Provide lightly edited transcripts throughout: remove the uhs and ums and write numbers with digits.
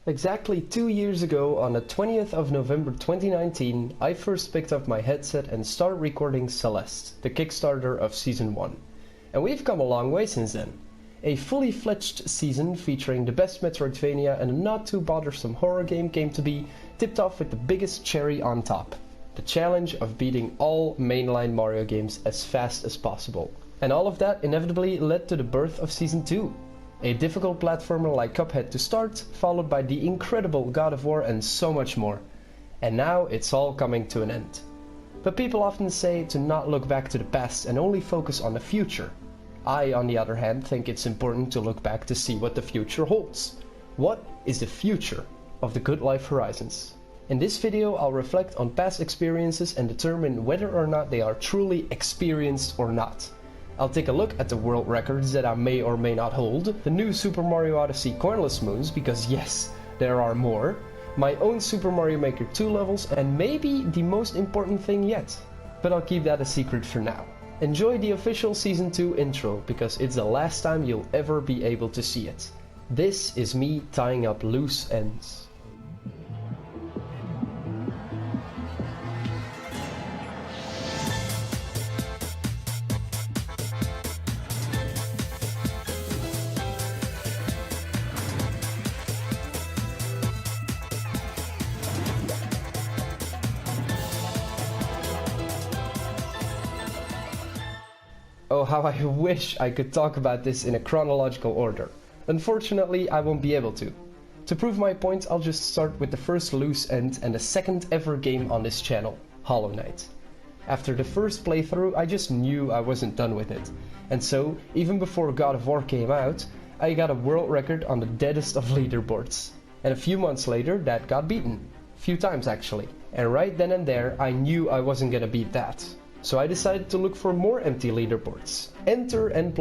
Exactly 2 years ago, on the 20th of November 2019, I first picked up my headset and started recording Celeste, the Kickstarter of Season 1. And we've come a long way since then. A fully fledged season featuring the best Metroidvania and a not too bothersome horror game came to be, tipped off with the biggest cherry on top. The challenge of beating all mainline Mario games as fast as possible. And all of that inevitably led to the birth of Season 2. A difficult platformer like Cuphead to start, followed by the incredible God of War and so much more. And now it's all coming to an end. But people often say to not look back to the past and only focus on the future. I, on the other hand, think it's important to look back to see what the future holds. What is the future of the good Life Horizons? In this video I'll reflect on past experiences and determine whether or not they are truly experienced or not. I'll take a look at the world records that I may or may not hold, the new Super Mario Odyssey Coinless moons, because yes, there are more, my own Super Mario Maker 2 levels, and maybe the most important thing yet. But I'll keep that a secret for now. Enjoy the official Season 2 intro, because it's the last time you'll ever be able to see it. This is me tying up loose ends. Oh, how I wish I could talk about this in a chronological order. Unfortunately, I won't be able to. To prove my point, I'll just start with the first loose end and the second ever game on this channel, Hollow Knight. After the first playthrough, I just knew I wasn't done with it. And so, even before God of War came out, I got a world record on the deadest of leaderboards. And a few months later, that got beaten. A few times actually. And right then and there, I knew I wasn't gonna beat that. So I decided to look for more empty leaderboards. Enter N++.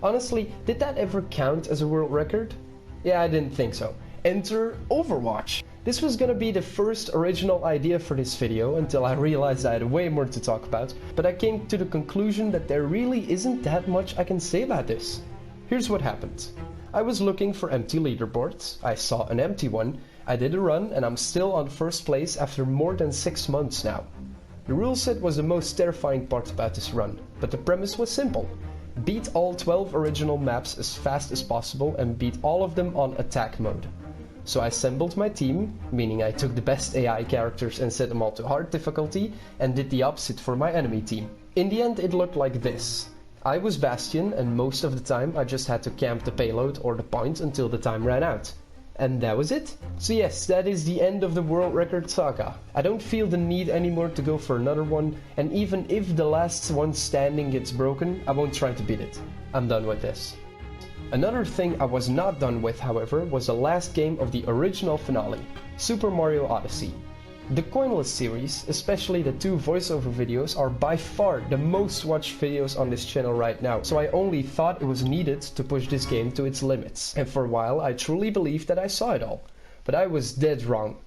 Honestly, did that ever count as a world record? Yeah, I didn't think so. Enter Overwatch. This was gonna be the first original idea for this video until I realized I had way more to talk about, but I came to the conclusion that there really isn't that much I can say about this. Here's what happened. I was looking for empty leaderboards, I saw an empty one, I did a run, and I'm still on first place after more than 6 months now. The rule set was the most terrifying part about this run, but the premise was simple. Beat all 12 original maps as fast as possible and beat all of them on attack mode. So I assembled my team, meaning I took the best AI characters and set them all to hard difficulty, and did the opposite for my enemy team. In the end it looked like this. I was Bastion, and most of the time I just had to camp the payload or the point until the time ran out. And that was it. So yes, that is the end of the world record saga. I don't feel the need anymore to go for another one, and even if the last one standing gets broken, I won't try to beat it. I'm done with this. Another thing I was not done with, however, was the last game of the original finale, Super Mario Odyssey. The Coinless series, especially the 2 voiceover videos, are by far the most watched videos on this channel right now, so I only thought it was needed to push this game to its limits, and for a while I truly believed that I saw it all. But I was dead wrong.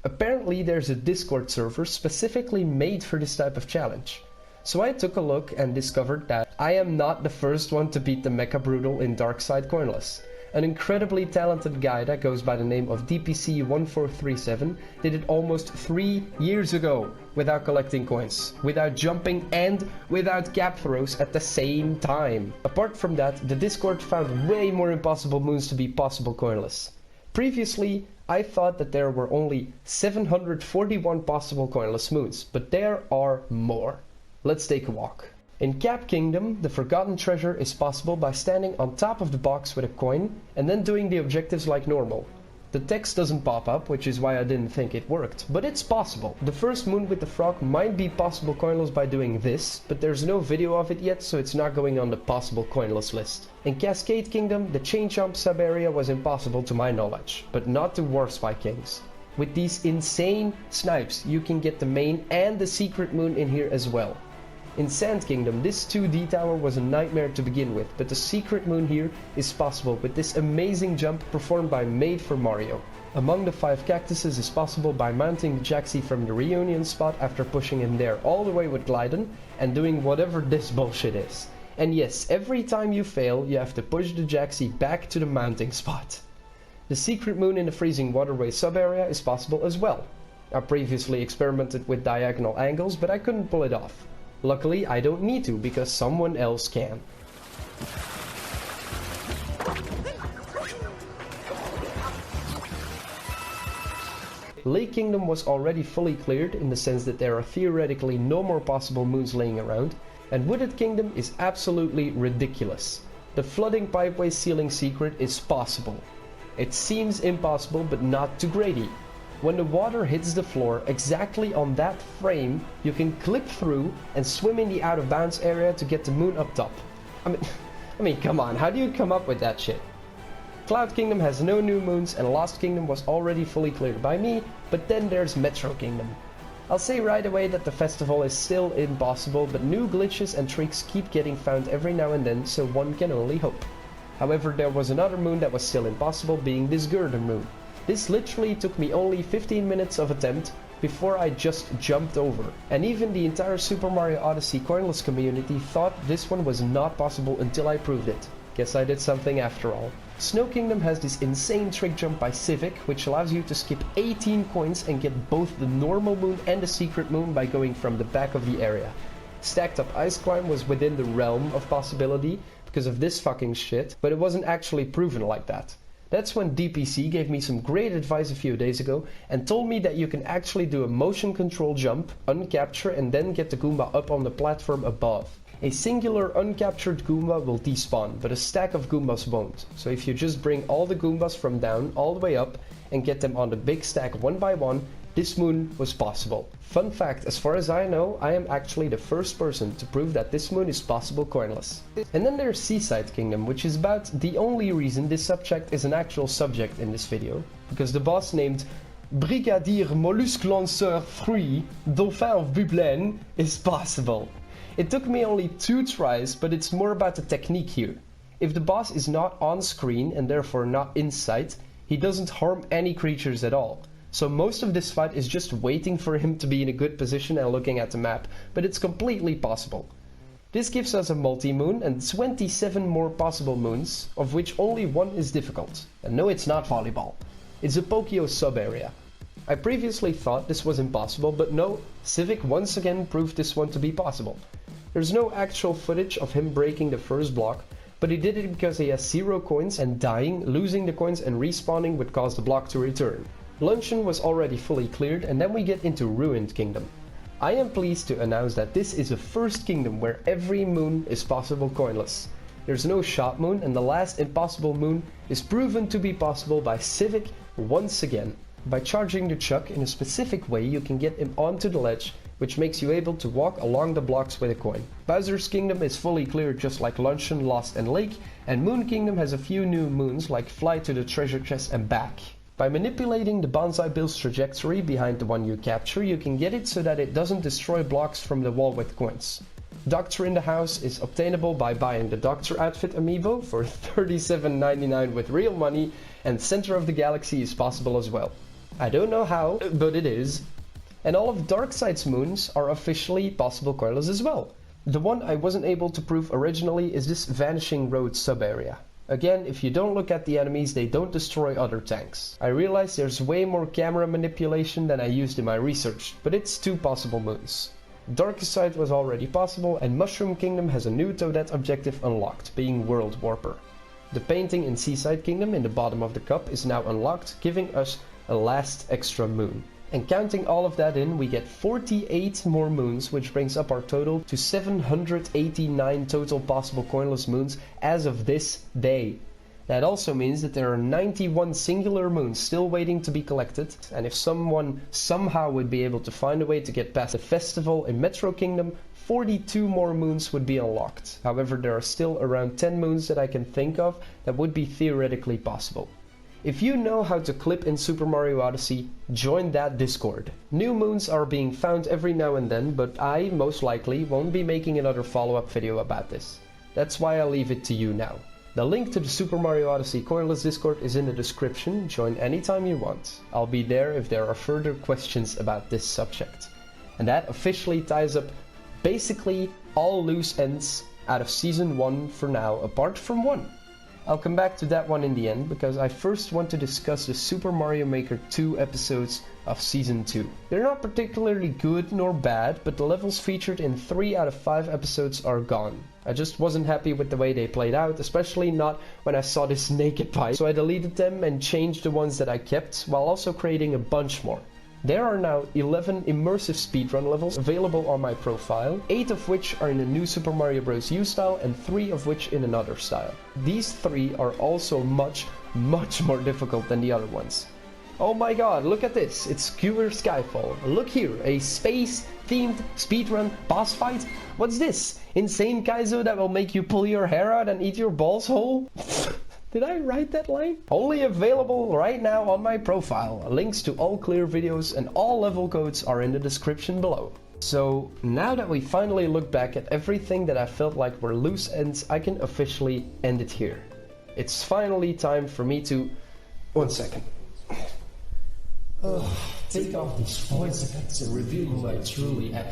Apparently there's a Discord server specifically made for this type of challenge. So I took a look and discovered that I am not the first one to beat the Mecha Brutal in Darkside Coinless. An incredibly talented guy that goes by the name of DPC1437 did it almost 3 years ago without collecting coins, without jumping and without gap throws at the same time. Apart from that, the Discord found way more impossible moons to be possible coinless. Previously, I thought that there were only 741 possible coinless moons, but there are more. Let's take a walk. In Cap Kingdom, the Forgotten Treasure is possible by standing on top of the box with a coin and then doing the objectives like normal. The text doesn't pop up, which is why I didn't think it worked, but it's possible. The first moon with the frog might be possible coinless by doing this, but there's no video of it yet, so it's not going on the possible coinless list. In Cascade Kingdom, the chain jump sub-area was impossible to my knowledge, but not to Warspy Kings. With these insane snipes, you can get the main and the secret moon in here as well. In Sand Kingdom, this 2D tower was a nightmare to begin with, but the secret moon here is possible with this amazing jump performed by Made for Mario. Among the 5 cactuses is possible by mounting the Jaxi from the reunion spot after pushing him there all the way with Gliden and doing whatever this bullshit is. And yes, every time you fail, you have to push the Jaxi back to the mounting spot. The secret moon in the freezing waterway sub-area is possible as well. I previously experimented with diagonal angles, but I couldn't pull it off. Luckily, I don't need to, because someone else can. Lake Kingdom was already fully cleared in the sense that there are theoretically no more possible moons laying around, and V0id Kingdom is absolutely ridiculous. The flooding pipeway ceiling secret is possible. It seems impossible, but not to Grady. When the water hits the floor exactly on that frame, you can clip through and swim in the out of bounds area to get the moon up top. I mean, come on, how do you come up with that shit? Cloud Kingdom has no new moons and Lost Kingdom was already fully cleared by me, but then there's Metro Kingdom. I'll say right away that the festival is still impossible, but new glitches and tricks keep getting found every now and then, so one can only hope. However, there was another moon that was still impossible, being this Girder moon. This literally took me only 15 minutes of attempt before I just jumped over. And even the entire Super Mario Odyssey Coinless community thought this one was not possible until I proved it. Guess I did something after all. Snow Kingdom has this insane trick jump by Civic, which allows you to skip 18 coins and get both the normal moon and the secret moon by going from the back of the area. Stacked up Ice Climb was within the realm of possibility because of this fucking shit, but it wasn't actually proven like that. That's when DPC gave me some great advice a few days ago and told me that you can actually do a motion control jump, uncapture, and then get the Goomba up on the platform above. A singular uncaptured Goomba will despawn, but a stack of Goombas won't. So if you just bring all the Goombas from down all the way up and get them on the big stack one by one, this moon was possible. Fun fact, as far as I know, I am actually the first person to prove that this moon is possible coinless. And then there's Seaside Kingdom, which is about the only reason this subject is an actual subject in this video. Because the boss named Brigadier Mollusque Lanceur Fruit, Dauphin of Buplaine, is possible. It took me only 2 tries, but it's more about the technique here. If the boss is not on screen and therefore not in sight, he doesn't harm any creatures at all. So most of this fight is just waiting for him to be in a good position and looking at the map, but it's completely possible. This gives us a multi-moon and 27 more possible moons, of which only one is difficult. And no, it's not volleyball. It's a Pokio sub-area. I previously thought this was impossible, but no, Civic once again proved this one to be possible. There's no actual footage of him breaking the first block, but he did it because he has 0 coins and dying, losing the coins and respawning would cause the block to return. Luncheon was already fully cleared, and then we get into Ruined Kingdom. I am pleased to announce that this is the first kingdom where every moon is possible coinless. There's no shot moon, and the last impossible moon is proven to be possible by Civic once again. By charging the Chuck in a specific way, you can get him onto the ledge, which makes you able to walk along the blocks with a coin. Bowser's Kingdom is fully cleared just like Luncheon, Lost and Lake, and Moon Kingdom has a few new moons like Fly to the Treasure Chest and back. By manipulating the Bonsai Bill's trajectory behind the one you capture, you can get it so that it doesn't destroy blocks from the wall with coins. Doctor in the House is obtainable by buying the Doctor outfit amiibo for $37.99 with real money, and Center of the Galaxy is possible as well. I don't know how, but it is. And all of Darkside's moons are officially possible coinless as well. The one I wasn't able to prove originally is this Vanishing Road sub-area. Again, if you don't look at the enemies, they don't destroy other tanks. I realize there's way more camera manipulation than I used in my research, but it's 2 possible moons. Darkest Side was already possible, and Mushroom Kingdom has a new Toadette objective unlocked, being World Warper. The painting in Seaside Kingdom in the bottom of the cup is now unlocked, giving us a last extra moon. And counting all of that in, we get 48 more moons, which brings up our total to 789 total possible coinless moons as of this day. That also means that there are 91 singular moons still waiting to be collected, and if someone somehow would be able to find a way to get past the festival in Metro Kingdom, 42 more moons would be unlocked. However, there are still around 10 moons that I can think of that would be theoretically possible. If you know how to clip in Super Mario Odyssey, join that Discord. New moons are being found every now and then, but I, most likely, won't be making another follow-up video about this. That's why I'll leave it to you now. The link to the Super Mario Odyssey Coinless Discord is in the description, join anytime you want. I'll be there if there are further questions about this subject. And that officially ties up basically all loose ends out of Season 1 for now, apart from one. I'll come back to that one in the end, because I first want to discuss the Super Mario Maker 2 episodes of Season 2. They're not particularly good nor bad, but the levels featured in 3 out of 5 episodes are gone. I just wasn't happy with the way they played out, especially not when I saw this naked pipe, so I deleted them and changed the ones that I kept, while also creating a bunch more. There are now 11 immersive speedrun levels available on my profile, 8 of which are in a new Super Mario Bros. U style and 3 of which in another style. These 3 are also much more difficult than the other ones. Oh my god, look at this, it's Skewer Skyfall. Look here, a space-themed speedrun boss fight? What's this? Insane Kaizo that will make you pull your hair out and eat your balls whole? Did I write that line? Only available right now on my profile. Links to all clear videos and all level codes are in the description below. So now that we finally look back at everything that I felt like were loose ends, I can officially end it here. It's finally time for me to... One second. Take off these voice effects and reveal who I truly am.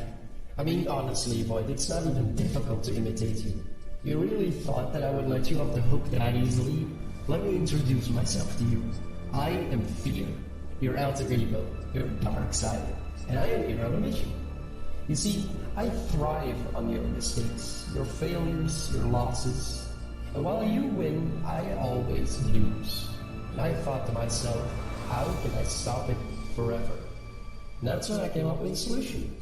I mean, honestly, V0id, it's not even difficult to imitate you. You really thought that I would let you off the hook that easily? Let me introduce myself to you. I am Fear, your alter ego, your dark side, and I am here on a mission. You see, I thrive on your mistakes, your failures, your losses. And while you win, I always lose. And I thought to myself, how can I stop it forever? And that's when I came up with a solution.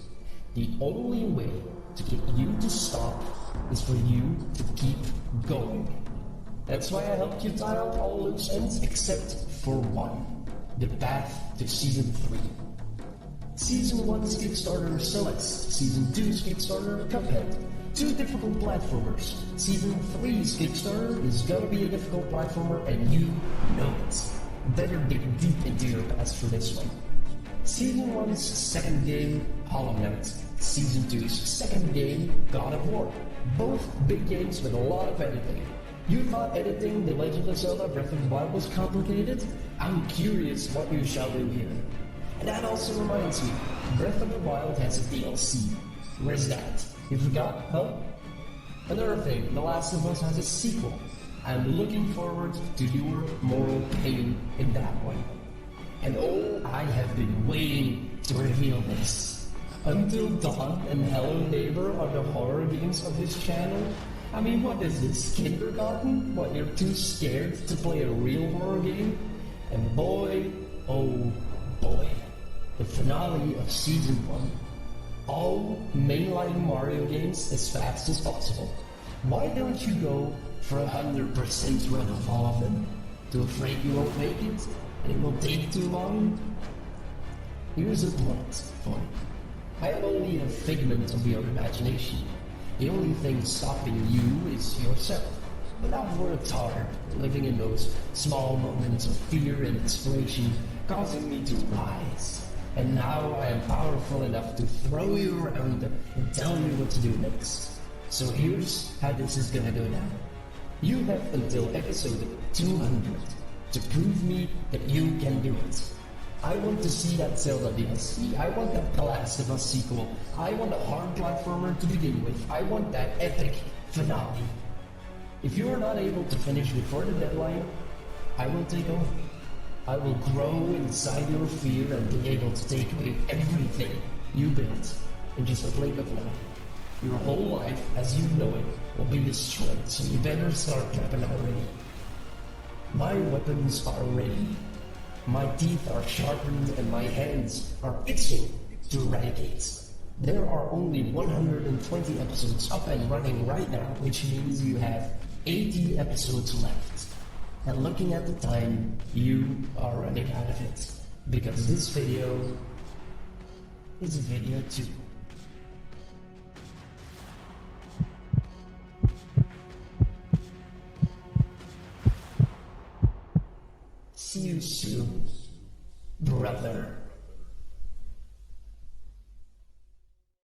The only way to get you to stop is for you to keep going. That's why I helped you tie up all loose ends except for one. The path to Season 3. Season 1's Kickstarter Celeste. Season 2's Kickstarter Cuphead. 2 difficult platformers. Season 3's Kickstarter is gonna be a difficult platformer and you know it. Better dig deep into your past for this one. Season 1's second game, Hollow Knight. Season 2's second game, God of War. Both big games with a lot of editing. You thought editing The Legend of Zelda Breath of the Wild was complicated? I'm curious what you shall do here. And that also reminds me, Breath of the Wild has a DLC. Where's that? You forgot? Huh? Another thing, The Last of Us has a sequel. I'm looking forward to your moral pain in that one. And oh, I have been waiting to reveal this. Until Dawn and Hello Neighbor are the horror games of this channel? I mean, what is this, kindergarten? What, you're too scared to play a real horror game? And boy, oh boy, the finale of Season 1. All mainline Mario games as fast as possible. Why don't you go for 100% run of all of them? Too afraid you won't make it? And it will take too long? Here's a point, V0id. I am only a figment of your imagination. The only thing stopping you is yourself. But I've worked hard, living in those small moments of fear and inspiration, causing me to rise. And now I am powerful enough to throw you around and tell you what to do next. So here's how this is gonna go down. You have until episode 200 to prove me that you can do it. I want to see that Zelda DLC, I want that The Last of Us sequel, I want a hard platformer to begin with, I want that epic finale. If you are not able to finish before the deadline, I will take over. I will grow inside your fear and be able to take away everything you built in just a blink of an eye. Your whole life, as you know it, will be destroyed, so you better start prepping already. My weapons are ready. My teeth are sharpened and my hands are itching to eradicate. There are only 120 episodes up and running right now, which means you have 80 episodes left. And looking at the time, you are running out of it. Because this video is video 2. See you soon, brother.